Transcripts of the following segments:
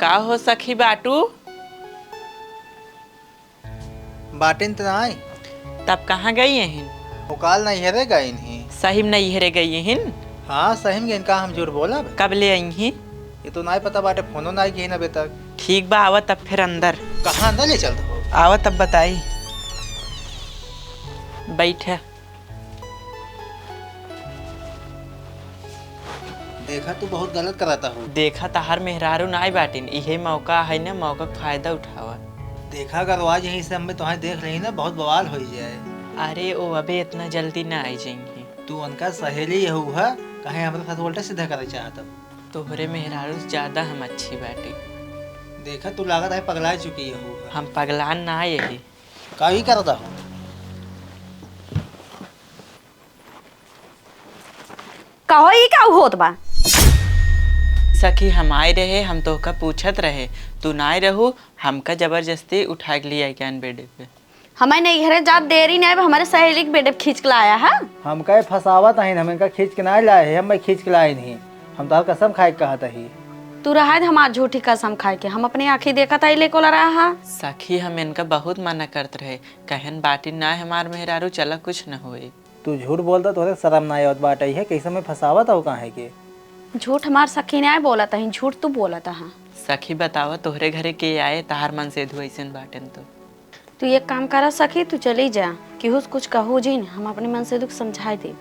का हो सखी बाटू? बाटिन तो नहीं। तब कहाँ गई हैं? उकाल नहीं हेरे गई नहीं। सही में नहीं हरे गई हैं? हाँ सही में इनका हम झूठ बोला बे। कब ले आई हैं? ये तो नहीं पता बाटे, फोनो नहीं की ना अभी तक। ठीक बा, आवा तब फिर अंदर। कहाँ अंदर ले चलते हो? आवा तब बताई। बैठा। देखा तू बहुत गलत कराता हो। देखा तहार मेहरारू नाई बाटिन, यही मौका है ना, मौका का फायदा उठावा। देखा अगर आज यहीं से हमें तुम्हें देख रही ना बहुत बवाल हो जाए। अरे ओ अबे इतना जल्दी ना आई जाएंगे। तू उनका सहेली हुआ कहीं हमारे साथ उल्टा सीधा करे चाहता। तोहरे मेहरारू से ज्यादा हम अच्छी बाटी। देखा तू लागत है पगला चुकी है। हम पगलान ना यही का ही करता हो। कहो ये क्या होत बा? सखी हम आए रहे, हम तो का पूछत रहे, तू ना रहू, हमका जबरदस्ती उठा के लिया ज्ञान बेडे पे। हमें नहीं घरे जात देरी नहीं, हमारे सहेली के बेटे खींच के लाया है। हम कहे फसावत है, हम इनका खींच के ना लाए हैं, हम खींच के लाए नहीं। हम तो कसम खाए कहा था ही। तू रहा है हमार झूठी कसम खाए के, हम अपनी आँखी देखा था ले को रहा है। सखी हम इनका बहुत मना करते रहे, कहन बाटी ना हमार मेहरारू चला कुछ न होए। तू झूठ बोलता तो शर्म ना आवत बात है, कैसे में फसावत हो कहाँ है के? झूठ हमार सखी ने बोला था, झूठ तू बोला था। सखी बतावा तोहरे घरे के आए तहार मन से धुआइसन बाटन तो। तू एक काम करा सखी, तू चली जा कि कुछ कहू जी, हम अपने मन से दुख समझाए दे।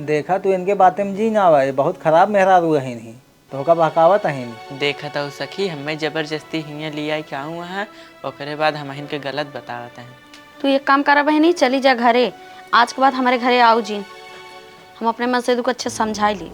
देखा तू इनके बातें में जी ना आवा, बहुत खराब मेहरारू है नहीं तो का बहकावत है। देखा था सखी हमें जबरदस्ती हियाँ लिया क्या हुआ है, ओकरे बाद हम इनके गलत बतावत हैं। तू एक काम करा बहनी, चली जा घरे, आज के बाद हमारे घरे आओ जी, हम अपने मन से दुख अच्छे समझाए ली।